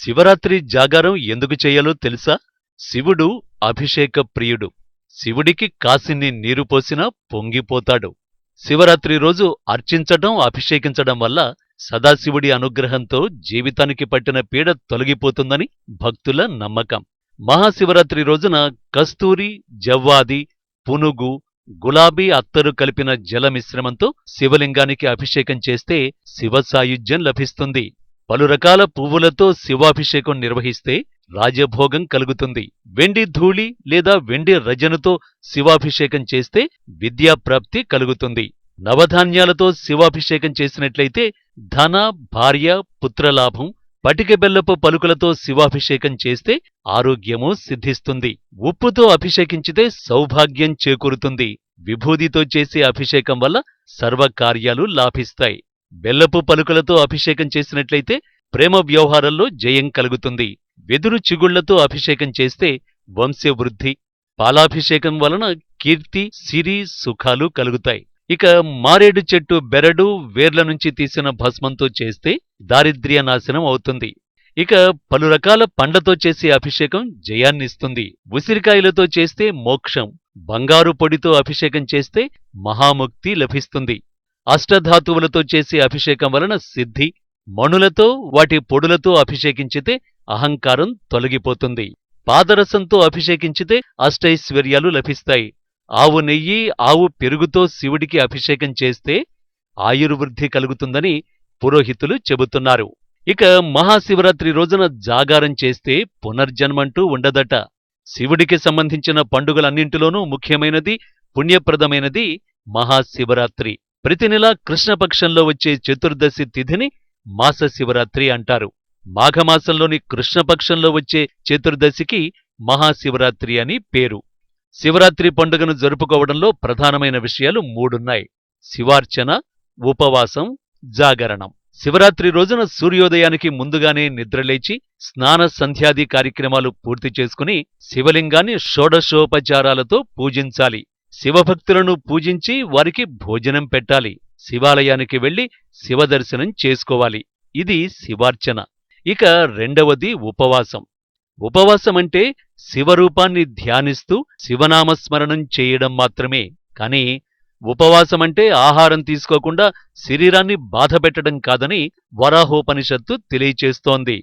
శివరాత్రి జాగారం ఎందుకు చెయ్యాలో తెలుసా? శివుడు అభిషేక ప్రియుడు. శివుడికి కాసిన్ని నీరు పోసినా పొంగిపోతాడు. శివరాత్రి రోజు అర్చించటం, అభిషేకించడం వల్ల సదాశివుడి అనుగ్రహంతో జీవితానికి పట్టిన పీడ తొలగిపోతుందని భక్తుల నమ్మకం. మహాశివరాత్రి రోజున కస్తూరి, జవ్వాది, పునుగు, గులాబీ అత్తరు కలిపిన జల మిశ్రమంతో శివలింగానికి అభిషేకం చేస్తే శివసాయుజ్యం లభిస్తుంది. పలు రకాల పువ్వులతో శివాభిషేకం నిర్వహిస్తే రాజభోగం కలుగుతుంది. వెండి ధూళి లేదా వెండి రజనుతో శివాభిషేకం చేస్తే విద్యాప్రాప్తి కలుగుతుంది. నవధాన్యాలతో శివాభిషేకం చేసినట్లయితే ధన, భార్య, పుత్రలాభం. పటిక బెల్లపు పలుకులతో శివాభిషేకం చేస్తే ఆరోగ్యము సిద్ధిస్తుంది. ఉప్పుతో అభిషేకించితే సౌభాగ్యం చేకూరుతుంది. విభూదితో చేసే అభిషేకం వల్ల సర్వకార్యాలు లాభిస్తాయి. బెల్లపు పలుకులతో అభిషేకం చేసినట్లయితే ప్రేమ వ్యవహారంలో జయం కలుగుతుంది. వెదురు చిగుళ్లతో అభిషేకం చేస్తే వంశవృద్ధి. పాలాభిషేకం వలన కీర్తి, సిరి, సుఖాలు కలుగుతాయి. ఇక మారేడు చెట్టు బెరడు, వేర్ల నుంచి తీసిన భస్మంతో చేస్తే దారిద్ర్య నాశనం అవుతుంది. ఇక పలు రకాల పండ్లతో చేసే అభిషేకం జయాన్నిస్తుంది. ఉసిరికాయలతో చేస్తే మోక్షం. బంగారు పొడితో అభిషేకం చేస్తే మహాముక్తి లభిస్తుంది. అష్టధాతువులతో చేసే అభిషేకం వలన సిద్ధి. మణులతో, వాటి పొడులతో అభిషేకించితే అహంకారం తొలగిపోతుంది. పాదరసంతో అభిషేకించితే అష్టైశ్వర్యాలు లభిస్తాయి. ఆవు నెయ్యి, ఆవు పెరుగుతో శివుడికి అభిషేకం చేస్తే ఆయుర్వృద్ధి కలుగుతుందని పురోహితులు చెబుతున్నారు. ఇక మహాశివరాత్రి రోజున జాగారం చేస్తే పునర్జన్మంటూ ఉండదట. శివుడికి సంబంధించిన పండుగలన్నింటిలోనూ ముఖ్యమైనది, పుణ్యప్రదమైనది మహాశివరాత్రి. ప్రతి నెల కృష్ణపక్షంలో వచ్చే చతుర్దశి తిథిని మాసశివరాత్రి అంటారు. మాఘమాసంలోని కృష్ణపక్షంలో వచ్చే చతుర్దశికి మహాశివరాత్రి అని పేరు. శివరాత్రి పండుగను జరుపుకోవడంలో ప్రధానమైన విషయాలు మూడున్నాయి: శివార్చన, ఉపవాసం, జాగరణం. శివరాత్రి రోజున సూర్యోదయానికి ముందుగానే నిద్రలేచి స్నాన సంధ్యాది కార్యక్రమాలు పూర్తి చేసుకుని శివలింగాన్ని షోడశోపచారాలతో పూజించాలి. శివభక్తులను పూజించి వారికి భోజనం పెట్టాలి. శివాలయానికి వెళ్లి శివదర్శనం చేసుకోవాలి. ఇది శివార్చన. ఇక రెండవది ఉపవాసం. ఉపవాసమంటే శివరూపాన్ని ధ్యానిస్తూ శివనామస్మరణం చేయడం మాత్రమే. కాని ఉపవాసమంటే ఆహారం తీసుకోకుండా శరీరాన్ని బాధపెట్టడం కాదని వరాహోపనిషత్తు తెలియచేస్తోంది.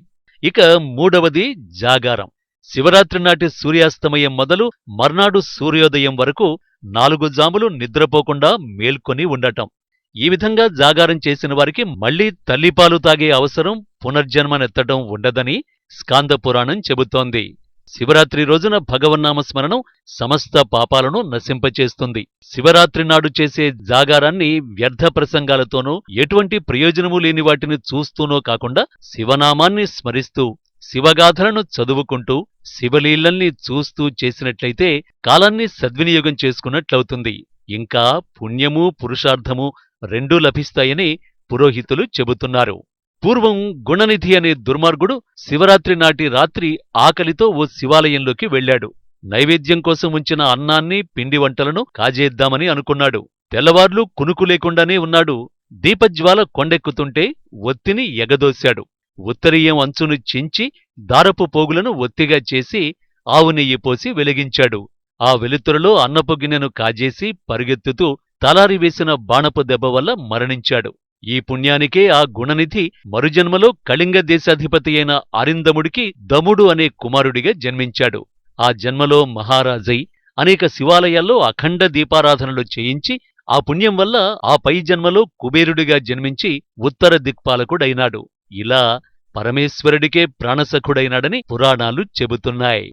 ఇక మూడవది జాగారం. శివరాత్రి నాటి సూర్యాస్తమయం మొదలు మర్నాడు సూర్యోదయం వరకు 4 జాములు నిద్రపోకుండా మేల్కొని ఉండటం. ఈ విధంగా జాగారం చేసిన వారికి మళ్లీ తల్లిపాలు తాగే అవసరం, పునర్జన్మనెత్తడం ఉండదని స్కాందపురాణం చెబుతోంది. శివరాత్రి రోజున భగవన్నామస్మరణం సమస్త పాపాలను నశింపచేస్తుంది. శివరాత్రి నాడు చేసే జాగారాన్ని వ్యర్థ ప్రసంగాలతోనూ ఎటువంటి ప్రయోజనమూ లేని వాటిని చూస్తూనో కాకుండా శివనామాన్ని స్మరిస్తూ శివగాథలను చదువుకుంటూ శివలీలల్ని చూస్తూ చేసినట్లయితే కాలాన్ని సద్వినియోగం చేసుకున్నట్లవుతుంది. ఇంకా పుణ్యమూ పురుషార్థమూ రెండూ లభిస్తాయని పురోహితులు చెబుతున్నారు. పూర్వం గుణనిధి అనే దుర్మార్గుడు శివరాత్రి నాటి రాత్రి ఆకలితో ఓ శివాలయంలోకి వెళ్లాడు. నైవేద్యం కోసం ఉంచిన అన్నాన్ని, పిండి వంటలను కాజేద్దామని అనుకున్నాడు. తెల్లవార్లు కునుకు లేకుండానే ఉన్నాడు. దీపజ్వాల కొండెక్కుతుంటే ఒత్తిని ఎగదోశాడు. ఉత్తరీయం అంచును చించి దారపు పోగులను ఒత్తిగా చేసి ఆవు నెయ్యి పోసి వెలిగించాడు. ఆ వెలుతురులో అన్నపు గిన్నెను కాజేసి పరిగెత్తుతూ తలారి వేసిన బాణపు దెబ్బ వల్ల మరణించాడు. ఈ పుణ్యానికే ఆ గుణనిధి మరుజన్మలో కళింగ దేశాధిపతి అయిన అరిందముడికి దముడు అనే కుమారుడిగా జన్మించాడు. ఆ జన్మలో మహారాజై అనేక శివాలయాల్లో అఖండ దీపారాధనలు చేయించి ఆ పుణ్యం వల్ల ఆ పై జన్మలో కుబేరుడిగా జన్మించి ఉత్తర దిక్పాలకుడైనాడు. ఇలా పరమేశ్వరుడికే ప్రాణసఖుడైనాడని పురాణాలు చెబుతున్నాయి.